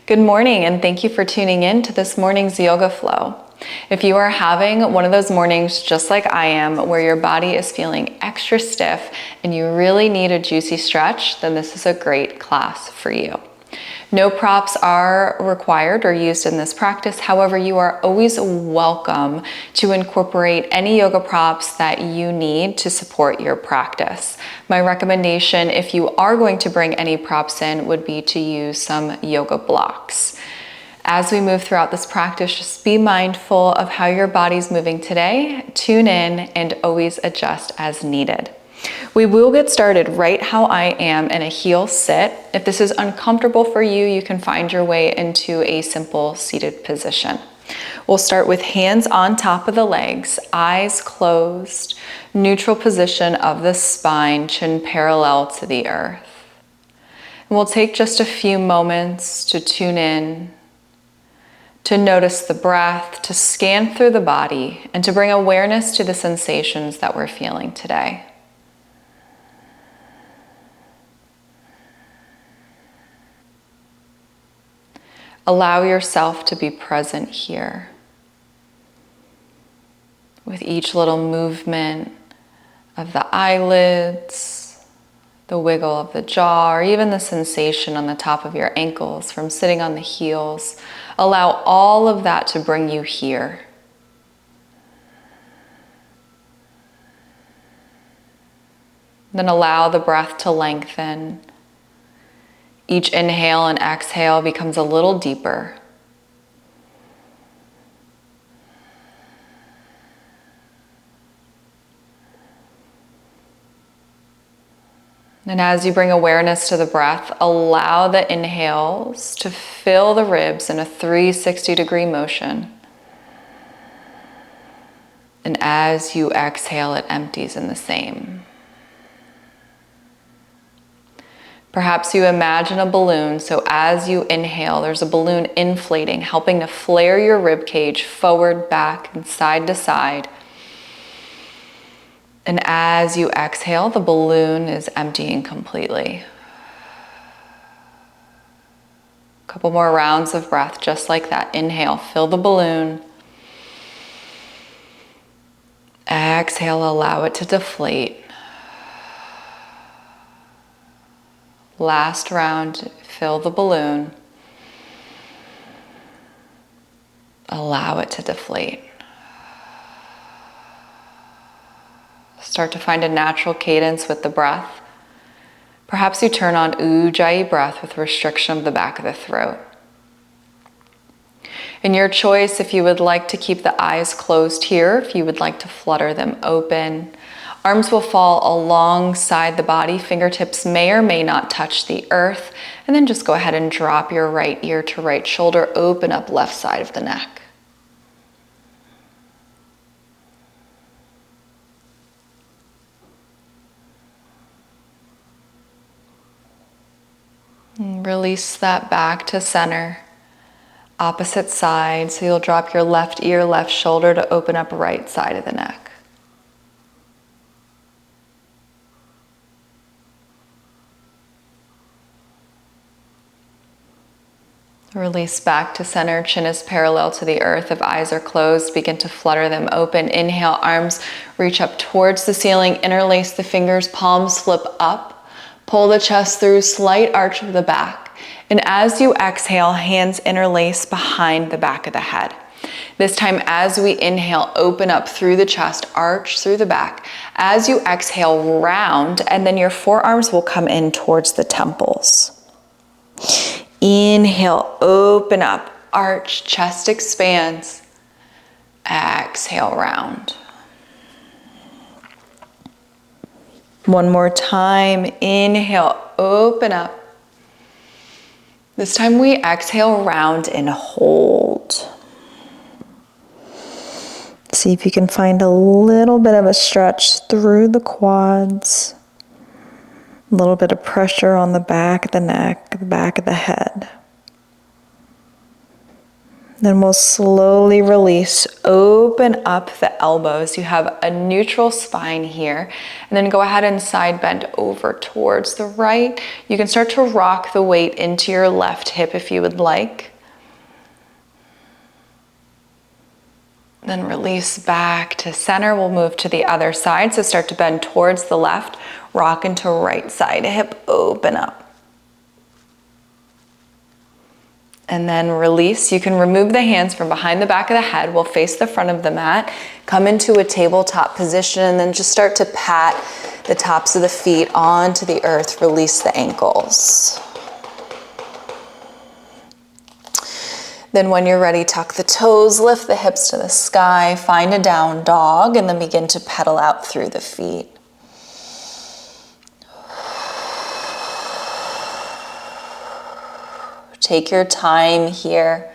Good morning, and thank you for tuning in to this morning's yoga flow. If you are having one of those mornings just like I am, where your body is feeling extra stiff and you really need a juicy stretch, then this is a great class for you. No props are required or used in this practice. However, you are always welcome to incorporate any yoga props that you need to support your practice. My recommendation, if you are going to bring any props in, would be to use some yoga blocks. As we move throughout this practice, just be mindful of how your body's moving today, tune in, and always adjust as needed. We will get started right how I am in a heel sit. If this is uncomfortable for you, you can find your way into a simple seated position. We'll start with hands on top of the legs, eyes closed, neutral position of the spine, chin parallel to the earth. And we'll take just a few moments to tune in, to notice the breath, to scan through the body, and to bring awareness to the sensations that we're feeling today. Allow yourself to be present here with each little movement of the eyelids, the wiggle of the jaw, or even the sensation on the top of your ankles from sitting on the heels. Allow all of that to bring you here. Then allow the breath to lengthen. Each inhale and exhale becomes a little deeper. And as you bring awareness to the breath, allow the inhales to fill the ribs in a 360-degree motion. And as you exhale, it empties in the same. Perhaps you imagine a balloon, so as you inhale, there's a balloon inflating, helping to flare your rib cage forward, back, and side to side. And as you exhale, the balloon is emptying completely. A couple more rounds of breath, just like that. Inhale, fill the balloon. Exhale, allow it to deflate. Last round, fill the balloon. Allow it to deflate. Start to find a natural cadence with the breath. Perhaps you turn on Ujjayi breath with restriction of the back of the throat. In your choice, if you would like to keep the eyes closed here, if you would like to flutter them open, arms will fall alongside the body. Fingertips may or may not touch the earth. And then just go ahead and drop your right ear to right shoulder. Open up left side of the neck. And release that back to center. Opposite side. So you'll drop your left ear, left shoulder to open up right side of the neck. Release back to center, chin is parallel to the earth. If eyes are closed, begin to flutter them open. Inhale, arms reach up towards the ceiling, interlace the fingers, palms flip up. Pull the chest through, slight arch of the back. And as you exhale, hands interlace behind the back of the head. This time, as we inhale, open up through the chest, arch through the back. As you exhale, round, and then your forearms will come in towards the temples. Inhale, open up, arch, chest expands. Exhale, round. One more time, inhale, open up. This time we exhale, round and hold. See if you can find a little bit of a stretch through the quads. A little bit of pressure on the back of the neck, the back of the head. Then we'll slowly release, open up the elbows. You have a neutral spine here. And then go ahead and side bend over towards the right. You can start to rock the weight into your left hip if you would like. Then release back to center. We'll move to the other side. So start to bend towards the left, rock into right side, hip open up. And then release. You can remove the hands from behind the back of the head. We'll face the front of the mat, come into a tabletop position, and then just start to pat the tops of the feet onto the earth. Release the ankles. Then when you're ready, tuck the toes, lift the hips to the sky, find a down dog, and then begin to pedal out through the feet. Take your time here.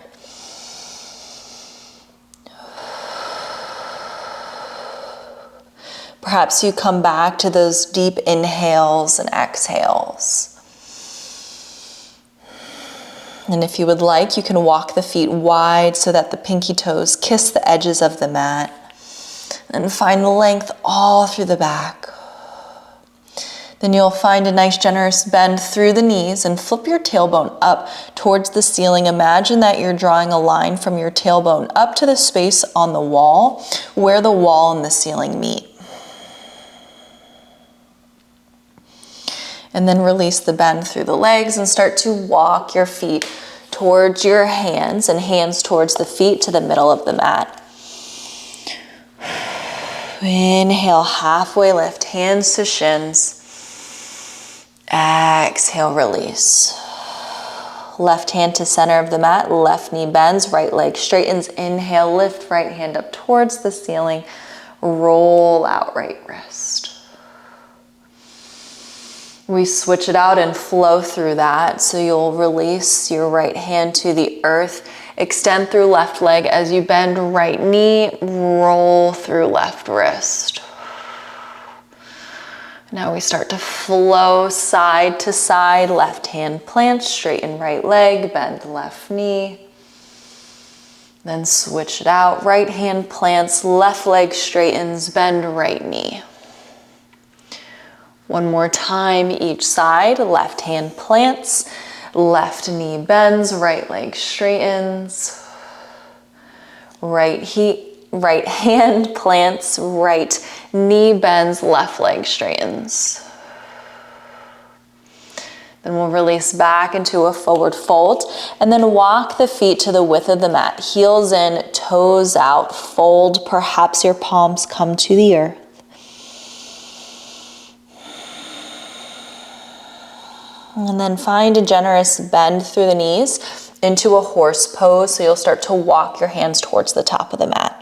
Perhaps you come back to those deep inhales and exhales. And if you would like, you can walk the feet wide so that the pinky toes kiss the edges of the mat. And find length all through the back. Then you'll find a nice generous bend through the knees and flip your tailbone up towards the ceiling. Imagine that you're drawing a line from your tailbone up to the space on the wall where the wall and the ceiling meet. And then release the bend through the legs and start to walk your feet towards your hands and hands towards the feet to the middle of the mat. Inhale, halfway lift, hands to shins. Exhale, release. Left hand to center of the mat, left knee bends, right leg straightens. Inhale, lift right hand up towards the ceiling. Roll out right wrist. We switch it out and flow through that. So you'll release your right hand to the earth. Extend through left leg as you bend right knee. Roll through left wrist. Now we start to flow side to side. Left hand plants, straighten right leg, bend left knee. Then switch it out. Right hand plants, left leg straightens, bend right knee. One more time each side. Left hand plants, left knee bends, right leg straightens. Right hand plants, right knee bends, left leg straightens. Then we'll release back into a forward fold and then walk the feet to the width of the mat. Heels in, toes out, fold. Perhaps your palms come to the earth. And then find a generous bend through the knees into a horse pose. So you'll start to walk your hands towards the top of the mat.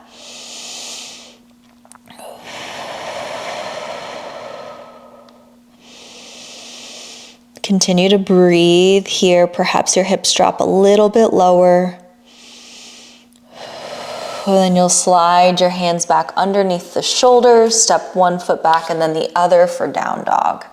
Continue to breathe here. Perhaps your hips drop a little bit lower. And then you'll slide your hands back underneath the shoulders. Step one foot back and then the other for down dog.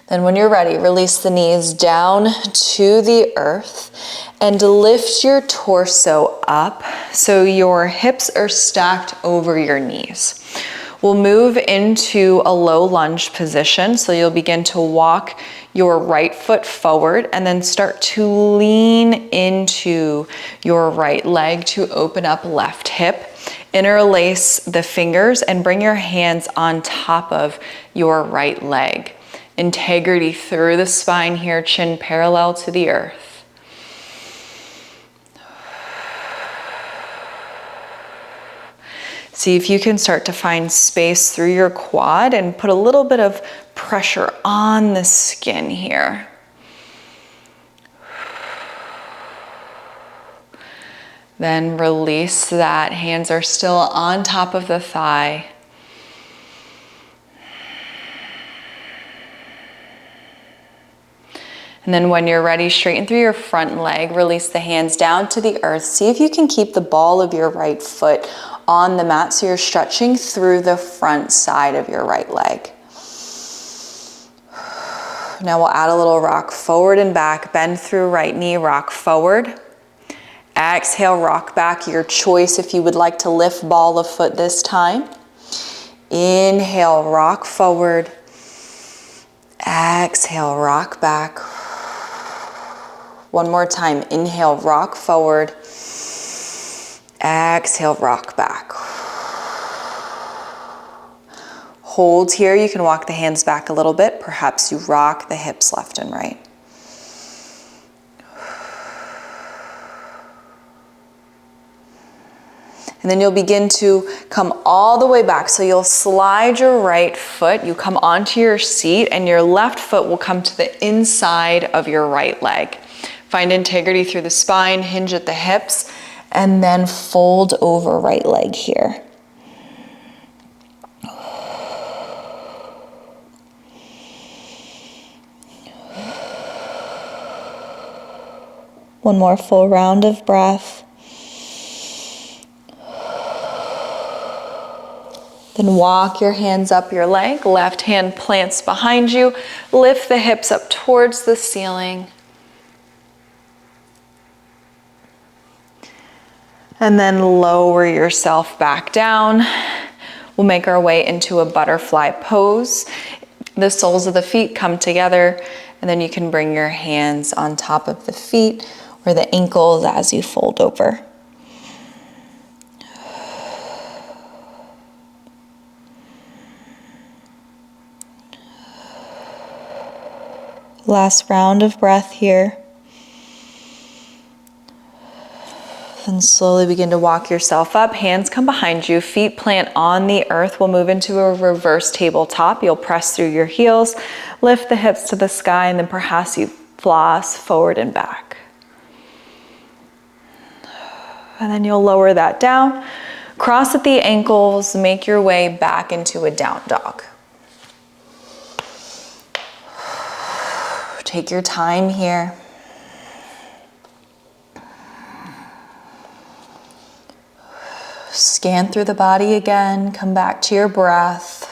Then when you're ready, release the knees down to the earth and lift your torso up so your hips are stacked over your knees. We'll move into a low lunge position. So you'll begin to walk your right foot forward and then start to lean into your right leg to open up left hip. Interlace the fingers and bring your hands on top of your right leg. Integrity through the spine here, chin parallel to the earth. See if you can start to find space through your quad and put a little bit of pressure on the skin here. Then release that. Hands are still on top of the thigh. And then when you're ready, straighten through your front leg, release the hands down to the earth. See if you can keep the ball of your right foot on the mat so you're stretching through the front side of your right leg. Now we'll add a little rock forward and back. Bend through right knee, rock forward. Exhale, rock back. Your choice if you would like to lift ball of foot this time. Inhale, rock forward. Exhale, rock back. One more time. Inhale, rock forward. Exhale, rock back. Hold here. You can walk the hands back a little bit. Perhaps you rock the hips left and right. And then you'll begin to come all the way back. So you'll slide your right foot, you come onto your seat, and your left foot will come to the inside of your right leg. Find integrity through the spine, hinge at the hips, and then fold over right leg here. One more full round of breath. Then walk your hands up your leg. Left hand plants behind you. Lift the hips up towards the ceiling. And then lower yourself back down. We'll make our way into a butterfly pose. The soles of the feet come together, and then you can bring your hands on top of the feet or the ankles as you fold over. Last round of breath here. Then slowly begin to walk yourself up. Hands come behind you. Feet plant on the earth. We'll move into a reverse tabletop. You'll press through your heels. Lift the hips to the sky, and then perhaps you floss forward and back. And then you'll lower that down. Cross at the ankles. Make your way back into a down dog. Take your time here. Scan through the body again. Come back to your breath.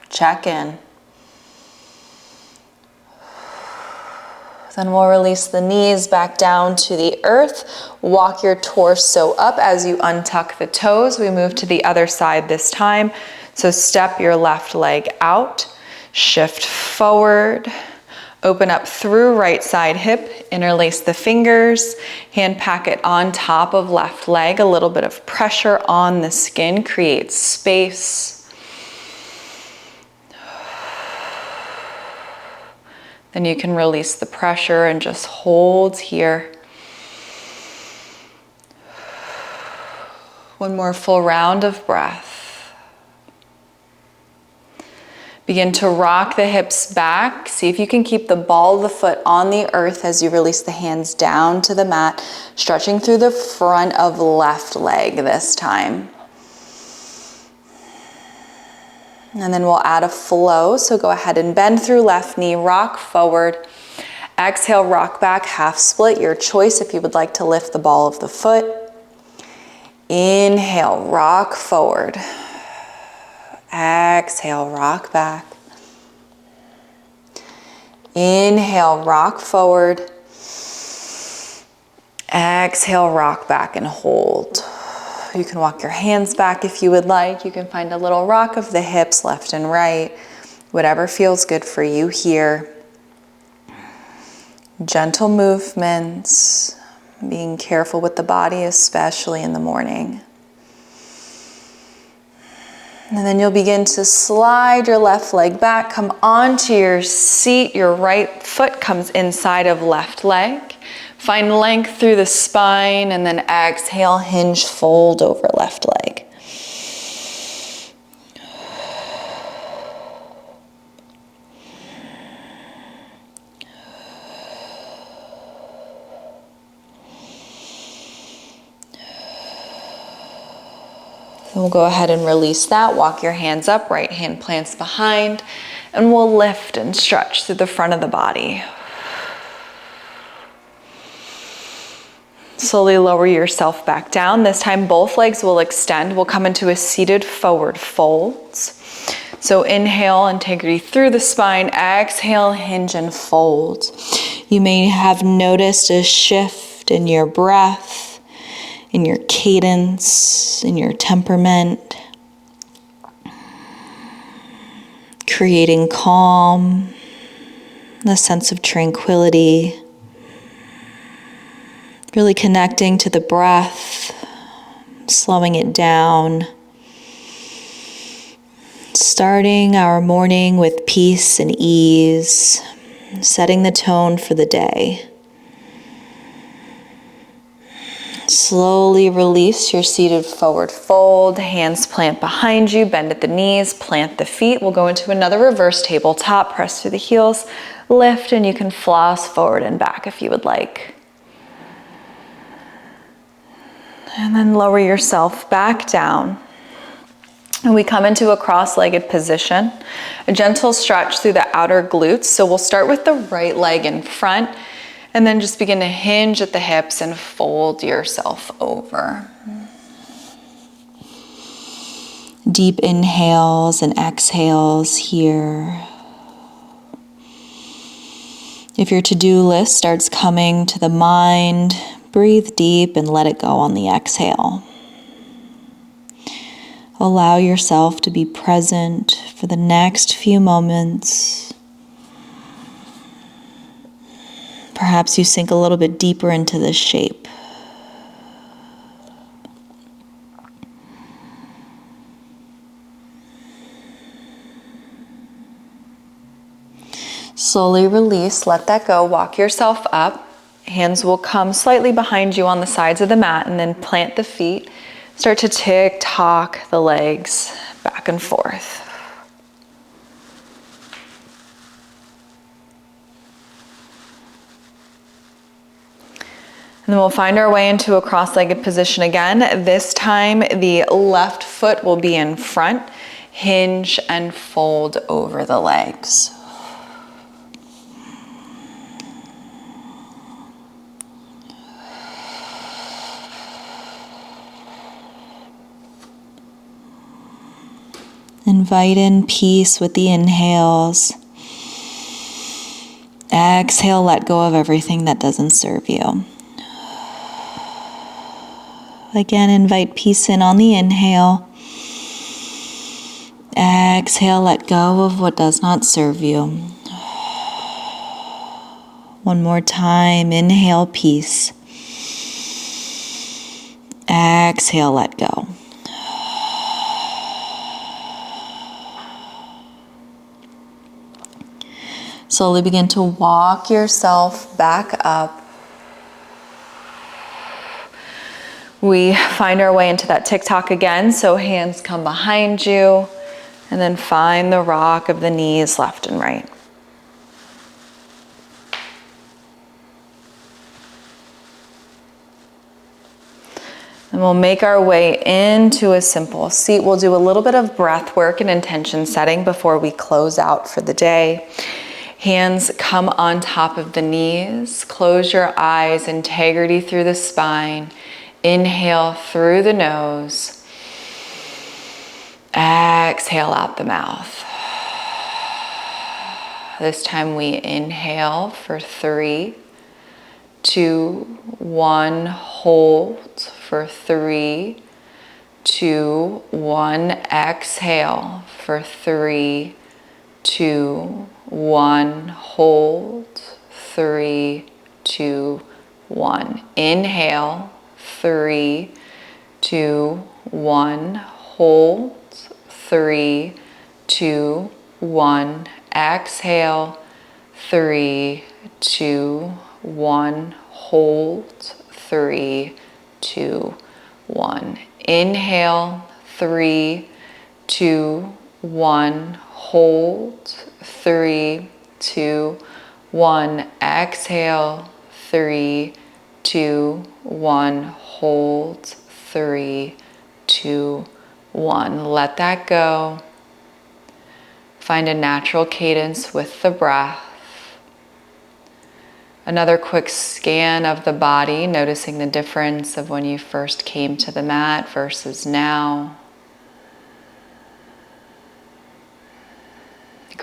Check in. Then we'll release the knees back down to the earth. Walk your torso up as you untuck the toes. We move to the other side this time. So step your left leg out. Shift forward. Open up through right side hip, interlace the fingers, hand packet on top of left leg. A little bit of pressure on the skin creates space. Then you can release the pressure and just hold here. One more full round of breath. Begin to rock the hips back. See if you can keep the ball of the foot on the earth as you release the hands down to the mat, stretching through the front of left leg this time. And then we'll add a flow. So go ahead and bend through left knee, rock forward. Exhale, rock back, half split. Your choice if you would like to lift the ball of the foot. Inhale, rock forward. Exhale, rock back. Inhale, rock forward. Exhale, rock back and hold. You can walk your hands back if you would like. You can find a little rock of the hips left and right. Whatever feels good for you here. Gentle movements. Being careful with the body, especially in the morning. And then you'll begin to slide your left leg back, come onto your seat. Your right foot comes inside of left leg. Find length through the spine, and then exhale, hinge, fold over left leg. And we'll go ahead and release that. Walk your hands up, right hand plants behind, and we'll lift and stretch through the front of the body. Slowly lower yourself back down. This time both legs will extend. We'll come into a seated forward folds. So inhale, integrity through the spine. Exhale, hinge and fold. You may have noticed a shift in your breath, in your cadence, in your temperament, creating calm, a sense of tranquility, really connecting to the breath, slowing it down. Starting our morning with peace and ease, setting the tone for the day. Slowly release your seated forward fold. Hands plant behind you, bend at the knees, plant the feet. We'll go into another reverse tabletop, press through the heels, lift, and you can floss forward and back if you would like. And then lower yourself back down. And we come into a cross-legged position, a gentle stretch through the outer glutes. So we'll start with the right leg in front and then just begin to hinge at the hips and fold yourself over. Deep inhales and exhales here. If your to-do list starts coming to the mind, breathe deep and let it go on the exhale. Allow yourself to be present for the next few moments. Perhaps you sink a little bit deeper into this shape. Slowly release, let that go, walk yourself up. Hands will come slightly behind you on the sides of the mat and then plant the feet. Start to tick-tock the legs back and forth. And then we'll find our way into a cross-legged position again. This time the left foot will be in front. Hinge and fold over the legs. Invite in peace with the inhales. Exhale, let go of everything that doesn't serve you. Again, invite peace in on the inhale. Exhale, let go of what does not serve you. One more time, inhale, peace. Exhale, let go. Slowly begin to walk yourself back up. We find our way into that tick-tock again, so hands come behind you, and then find the rock of the knees left and right. And we'll make our way into a simple seat. We'll do a little bit of breath work and intention setting before we close out for the day. Hands come on top of the knees. Close your eyes, integrity through the spine. Inhale through the nose. Exhale out the mouth. This time we inhale for 3, 2, 1. Hold for 3, 2, 1. Exhale for 3, 2, 1. Hold. 3, 2, 1. Inhale. 3, 2, 1. Hold. 3, 2, 1. Exhale. 3, 2, 1. Hold. 3, 2, 1. Inhale. 3, 2, 1. Hold. 3, 2, 1. Exhale. 3, 2, 1. Hold. 3, 2, 1. Let that go. Find a natural cadence with the breath. Another quick scan of the body, noticing the difference of when you first came to the mat versus now.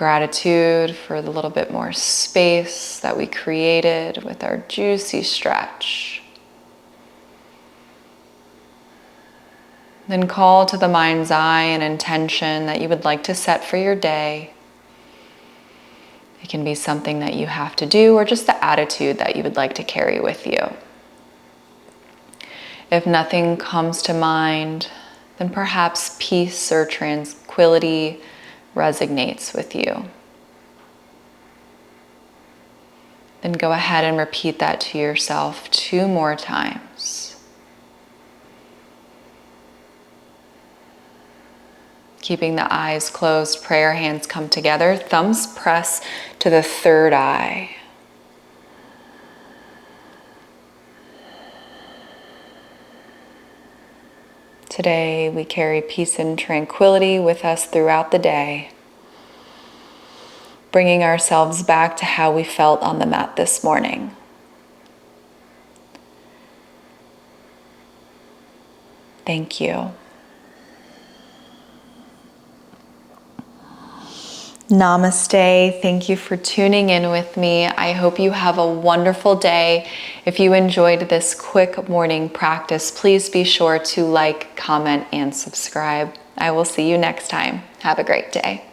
Gratitude for the little bit more space that we created with our juicy stretch. Then call to the mind's eye an intention that you would like to set for your day. It can be something that you have to do or just the attitude that you would like to carry with you. If nothing comes to mind, then perhaps peace or tranquility resonates with you. Then go ahead and repeat that to yourself 2 more times. Keeping the eyes closed, prayer hands come together, thumbs press to the third eye. Today, we carry peace and tranquility with us throughout the day, bringing ourselves back to how we felt on the mat this morning. Thank you. Namaste. Thank you for tuning in with me. I hope you have a wonderful day. If you enjoyed this quick morning practice, please be sure to like, comment, and subscribe. I will see you next time. Have a great day.